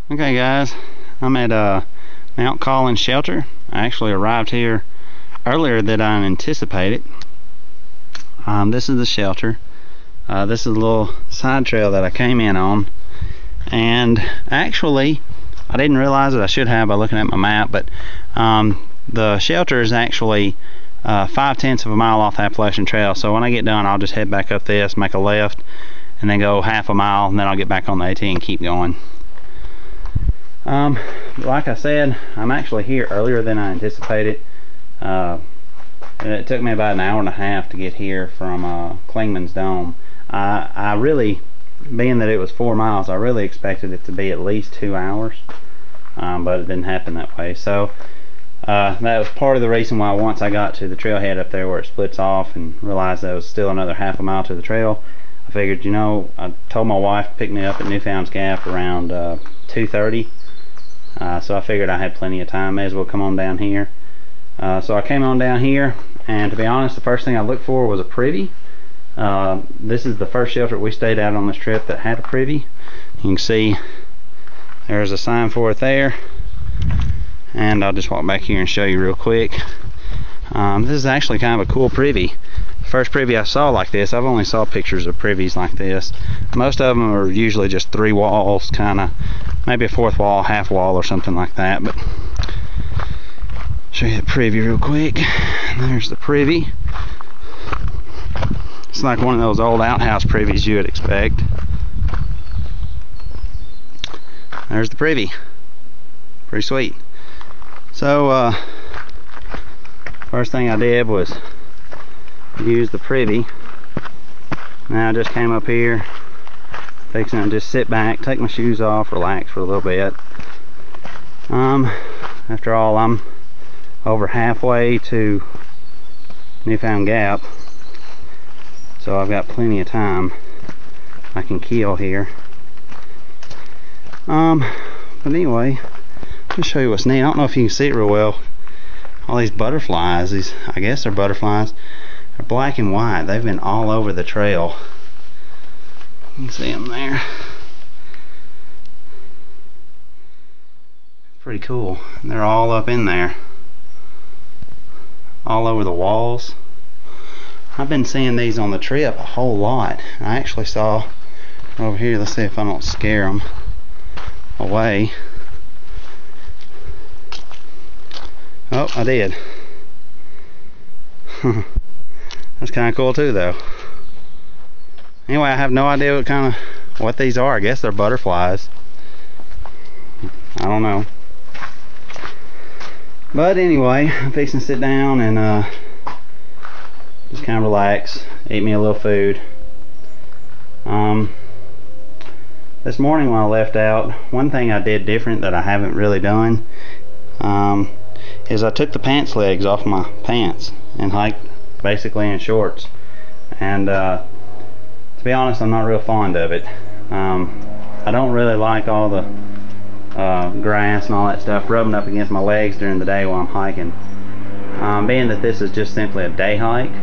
Okay guys, I'm at Mount Collins shelter. I actually arrived here earlier than I anticipated. This is the shelter. This is a little side trail that I came in on, and actually I didn't realize it. I should have by looking at my map, but the shelter is actually 5/10 of a mile off the Appalachian Trail. So when I get done, I'll just head back up this, make a left, and then go half a mile, and then I'll get back on the AT and keep going. Like I said, I'm actually here earlier than I anticipated. And it took me about an hour and a half to get here from Clingman's Dome. I really, being that it was 4 miles, I really expected it to be at least 2 hours, but it didn't happen that way. So that was part of the reason why once I got to the trailhead up there where it splits off and realized there was still another half a mile to the trail, I figured, you know, I told my wife to pick me up at Newfound's Gap around 2:30. So I figured I had plenty of time, may as well come on down here. So I came on down here, and to be honest, the first thing I looked for was a privy. This is the first shelter we stayed at on this trip that had a privy. You can see there's a sign for it there, and I'll just walk back here and show you real quick. This is actually kind of a cool privy. The first privy I saw like this, I've only saw pictures of privies like this. Most of them are usually just 3 walls, kind of, maybe a 4th wall, half wall or something like that. But show you the privy real quick. There's the privy. It's like one of those old outhouse privies you would expect. There's the privy. Pretty sweet. So first thing I did was use the privy. Now I just came up here, fixing to just sit back, take my shoes off, relax for a little bit. After all, I'm over halfway to Newfound Gap, so I've got plenty of time I can kill here. But anyway, just show you what's neat. I don't know if you can see it real well. All these butterflies, I guess they're butterflies. They're black and white. They've been all over the trail. You can see them there. Pretty cool. And they're all up in there, all over the walls. I've been seeing these on the trip a whole lot. I actually saw over here. Let's see if I don't scare them away. Oh, I did. That's kind of cool too, though. Anyway, I have no idea what these are. I guess they're butterflies. I don't know. But anyway, I'm fixing to sit down and just kind of relax, eat me a little food. This morning when I left out, one thing I did different that I haven't really done is I took the pants legs off my pants and hiked basically in shorts. And to be honest, I'm not real fond of it. I don't really like all the grass and all that stuff rubbing up against my legs during the day while I'm hiking. Being that this is just simply a day hike,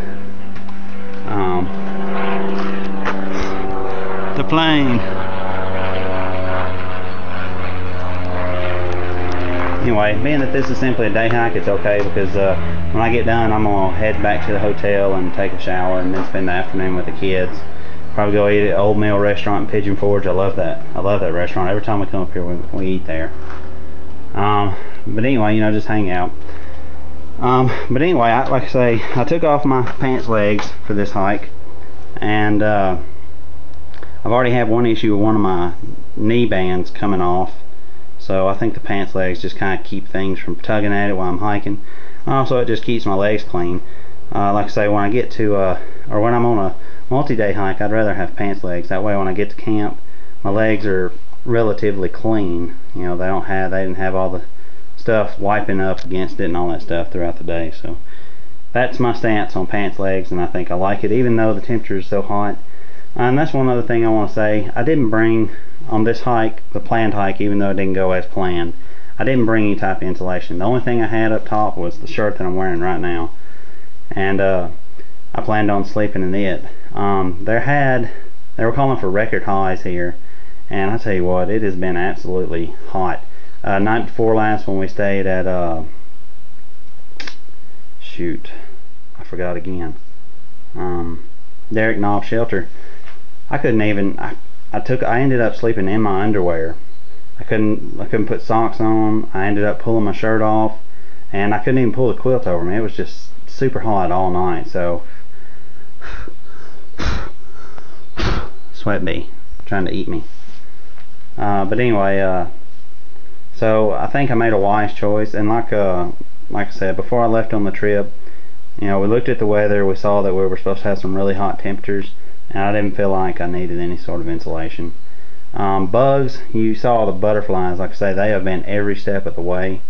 the plane. Anyway, being that this is simply a day hike, it's okay, because when I get done, I'm going to head back to the hotel and take a shower and then spend the afternoon with the kids. Probably go eat at an Old Mill restaurant in Pigeon Forge. I love that. I love that restaurant. Every time we come up here, we eat there. But anyway, you know, just hang out. But anyway, like I say, I took off my pants legs for this hike, and I've already had one issue with one of my knee bands coming off. So I think the pants legs just kind of keep things from tugging at it while I'm hiking. Also, it just keeps my legs clean. Like I say, when I get to, or when I'm on a multi-day hike, I'd rather have pants legs. That way when I get to camp, my legs are relatively clean. You know, they didn't have all the stuff wiping up against it and all that stuff throughout the day. So that's my stance on pants legs, and I think I like it even though the temperature is so hot. And that's one other thing I want to say. I didn't bring, on this hike, the planned hike, even though it didn't go as planned, I didn't bring any type of insulation. The only thing I had up top was the shirt that I'm wearing right now, and I planned on sleeping in it. They were calling for record highs here, and I tell you what, it has been absolutely hot. Night before last when we stayed at shoot, I forgot again. Derek Knob Shelter. I couldn't even. I ended up sleeping in my underwear. I couldn't put socks on. I ended up pulling my shirt off, and I couldn't even pull the quilt over me. It was just super hot all night. So sweat bee trying to eat me. But anyway, so I think I made a wise choice. And like I said before, I left on the trip, you know, we looked at the weather. We saw that we were supposed to have some really hot temperatures, and I didn't feel like I needed any sort of insulation. Bugs, you saw the butterflies. Like I say, they have been every step of the way.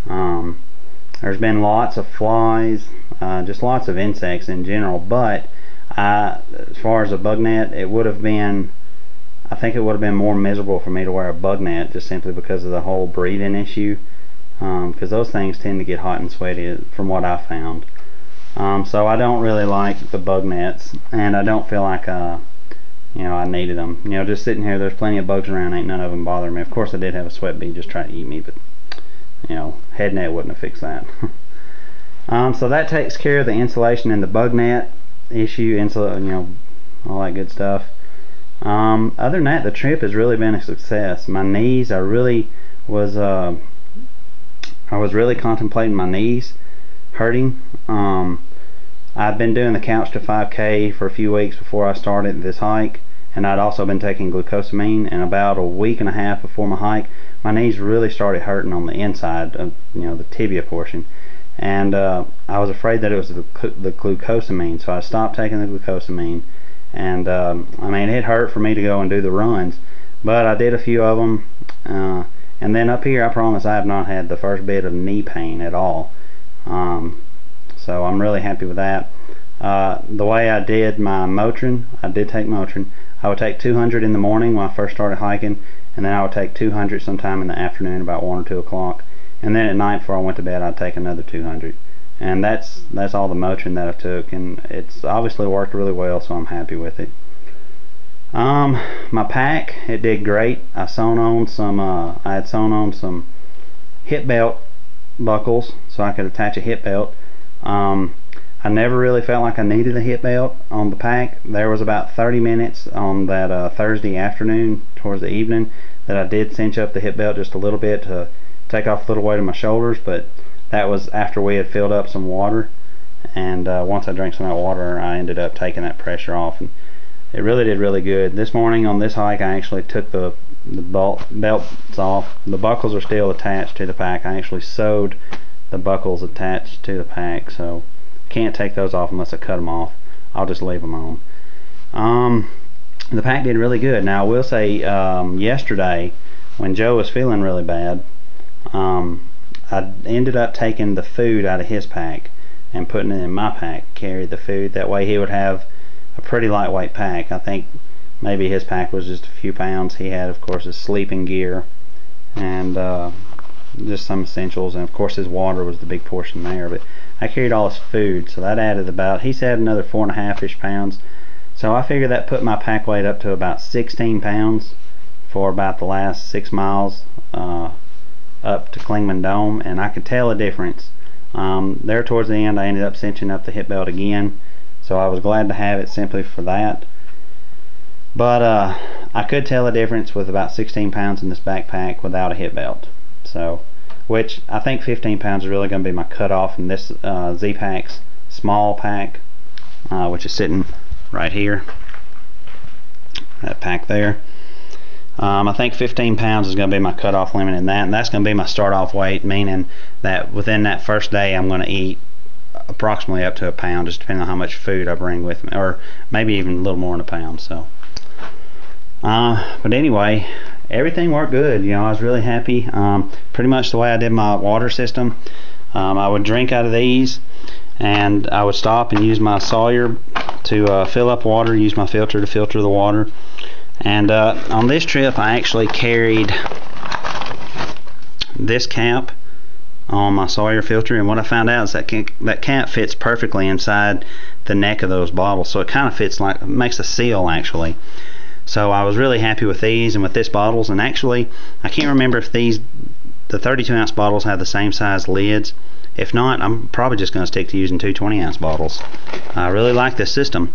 There's been lots of flies, just lots of insects in general. But as far as a bug net, I think it would have been more miserable for me to wear a bug net, just simply because of the whole breathing issue. Because those things tend to get hot and sweaty, from what I found. So I don't really like the bug nets, and I don't feel like you know, I needed them. You know, just sitting here, there's plenty of bugs around, ain't none of them bothering me. Of course I did have a sweat bee just trying to eat me, but you know, head net wouldn't have fixed that. So that takes care of the insulation and the bug net issue, you know, all that good stuff. Other than that, the trip has really been a success. My knees, I was really contemplating my knees hurting. I'd been doing the Couch to 5K for a few weeks before I started this hike, and I'd also been taking glucosamine, and about a week and a half before my hike, my knees really started hurting on the inside of, you know, the tibia portion, and I was afraid that it was the glucosamine, so I stopped taking the glucosamine. And I mean, it hurt for me to go and do the runs, but I did a few of them, and then up here, I promise I have not had the first bit of knee pain at all. So I'm really happy with that. The way I did my Motrin, I did take Motrin. I would take 200 in the morning when I first started hiking, and then I would take 200 sometime in the afternoon, about 1 or 2 o'clock, and then at night before I went to bed, I'd take another 200. And that's all the Motrin that I took, and it's obviously worked really well, so I'm happy with it. My pack, it did great. I had sewn on some hip belt buckles so I could attach a hip belt. I never really felt like I needed a hip belt on the pack. There was about 30 minutes on that Thursday afternoon towards the evening that I did cinch up the hip belt just a little bit to take off a little weight of my shoulders, but that was after we had filled up some water, and once I drank some of that water, I ended up taking that pressure off, and it really did really good. This morning on this hike, I actually took the belts off. The buckles are still attached to the pack. I actually sewed the buckles attached to the pack, so can't take those off unless I cut them off. I'll just leave them on. The pack did really good. Now I will say, yesterday when Joe was feeling really bad, I ended up taking the food out of his pack and putting it in my pack, carried the food. That way he would have a pretty lightweight pack. I think maybe his pack was just a few pounds. He had, of course, his sleeping gear and just some essentials, and of course his water was the big portion there, but I carried all his food, so that added about, he said, another 4.5-ish pounds. So I figured that put my pack weight up to about 16 pounds for about the last 6 miles up to Clingman Dome, and I could tell a difference. There towards the end, I ended up cinching up the hip belt again, so I was glad to have it simply for that. But I could tell a difference with about 16 pounds in this backpack without a hip belt. So, which I think 15 pounds is really going to be my cutoff in this Z-Pack's small pack, which is sitting right here. That pack there. I think 15 pounds is going to be my cutoff limit in that, and that's going to be my start off weight, meaning that within that first day I'm going to eat approximately up to a pound, just depending on how much food I bring with me, or maybe even a little more than a pound. So, but anyway, everything worked good. You know, I was really happy. Pretty much the way I did my water system, I would drink out of these, and I would stop and use my Sawyer to fill up water, use my filter to filter the water. And on this trip I actually carried this cap on my Sawyer filter, and what I found out is that that cap fits perfectly inside the neck of those bottles, so it kind of fits like, makes a seal actually. So I was really happy with these and with this bottles. And actually, I can't remember if the 32-ounce bottles have the same size lids. If not, I'm probably just going to stick to using 2 20-ounce bottles. I really like this system.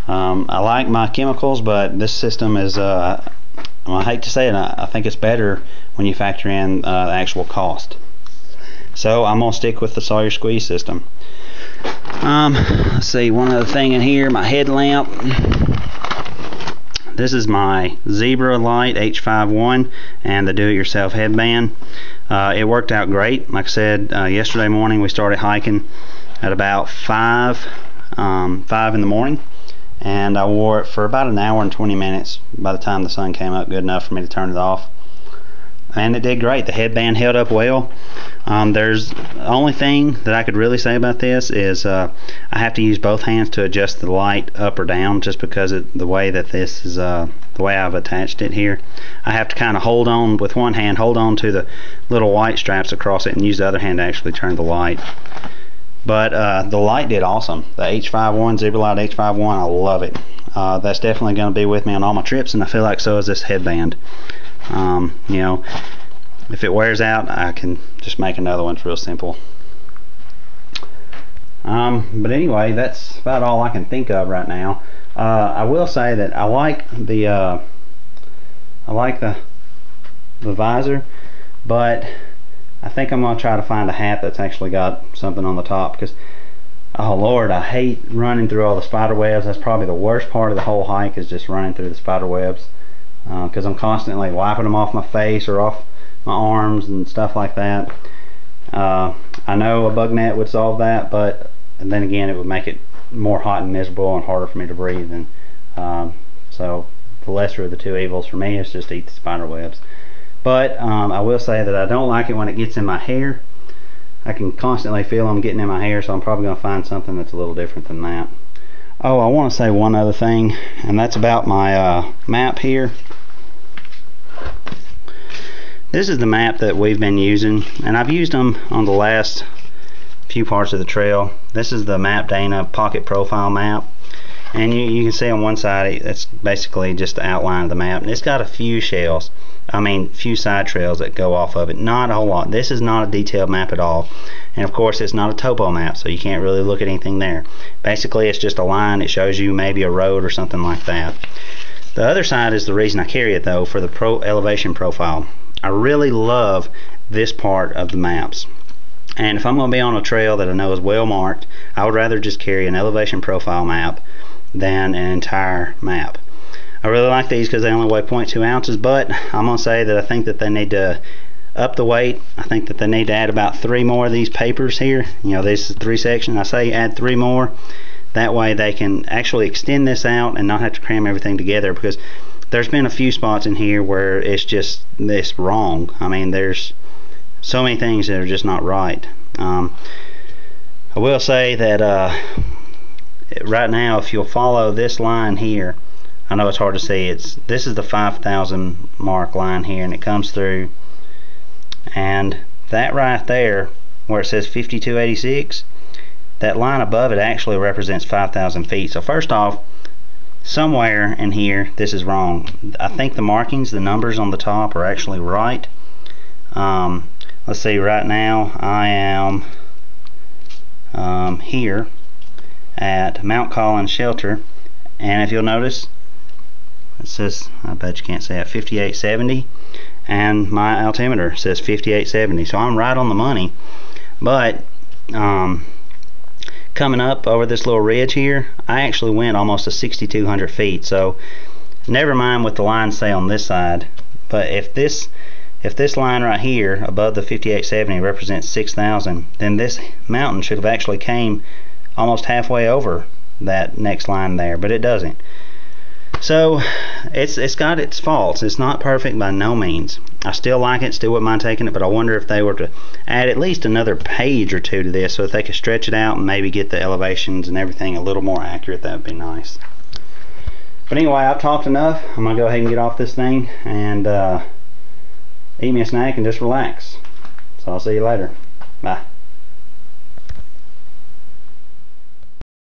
I like my chemicals, but this system is, I hate to say it, I think it's better when you factor in the actual cost. So I'm going to stick with the Sawyer squeeze system. Let's see, one other thing in here, my headlamp. This is my Zebra Light H51 and the do-it-yourself headband. It worked out great. Like I said, yesterday morning we started hiking at about 5 in the morning, and I wore it for about an hour and 20 minutes by the time the sun came up, good enough for me to turn it off. And it did great. The headband held up well. There's the only thing that I could really say about this is I have to use both hands to adjust the light up or down, just because the way that this is, the way I've attached it here. I have to kind of hold on with one hand, hold on to the little white straps across it, and use the other hand to actually turn the light. But the light did awesome. The H51, Zebra Light H51, I love it. That's definitely going to be with me on all my trips, and I feel like so is this headband. You know, if it wears out, I can just make another one. It's real simple. But anyway, that's about all I can think of right now. I will say that I like the visor, but I think I'm gonna try to find a hat that's actually got something on the top, because oh Lord, I hate running through all the spider webs. That's probably the worst part of the whole hike, is just running through the spider webs. Because I'm constantly wiping them off my face or off my arms and stuff like that. I know a bug net would solve that, but then again, it would make it more hot and miserable and harder for me to breathe. And so the lesser of the two evils for me is just eat the spider webs. But I will say that I don't like it when it gets in my hair. I can constantly feel them getting in my hair, so I'm probably going to find something that's a little different than that. Oh, I want to say one other thing, and that's about my map here. This is the map that we've been using, and I've used them on the last few parts of the trail. This is the Map Dana Pocket Profile map, and you can see on one side it's basically just the outline of the map, and it's got a few few side trails that go off of it. Not a whole lot. This is not a detailed map at all, and of course it's not a topo map, so you can't really look at anything there. Basically it's just a line. It shows you maybe a road or something like that. The other side is the reason I carry it, though, for the elevation profile. I really love this part of the maps, and if I'm going to be on a trail that I know is well marked, I would rather just carry an elevation profile map than an entire map. I really like these because they only weigh 0.2 ounces, but I'm going to say that I think that they need to up the weight. I think that they need to add about 3 more of these papers here. You know, this is 3 sections. I say add 3 more. That way they can actually extend this out and not have to cram everything together, because there's been a few spots in here where it's just this wrong. I mean, there's so many things that are just not right. I will say that right now, if you'll follow this line here, I know it's hard to see, this is the 5,000 mark line here, and it comes through, and that right there where it says 5286, that line above it actually represents 5,000 feet. So first off, somewhere in here this is wrong. I think the markings, the numbers on the top, are actually right. Let's see, right now I am here at Mount Collins Shelter, and if you'll notice, it says, I bet you can't say it, 5870, and my altimeter says 5870, so I'm right on the money. But coming up over this little ridge here, I actually went almost to 6,200 feet. So never mind what the lines say on this side, but if this line right here above the 5870 represents 6,000, then this mountain should have actually came almost halfway over that next line there, but it doesn't. So it's got its faults. It's not perfect by no means. I still like it, still wouldn't mind taking it, but I wonder if they were to add at least another page or two to this, so if they could stretch it out and maybe get the elevations and everything a little more accurate, that would be nice. But anyway, I've talked enough. I'm going to go ahead and get off this thing and eat me a snack and just relax. So I'll see you later. Bye.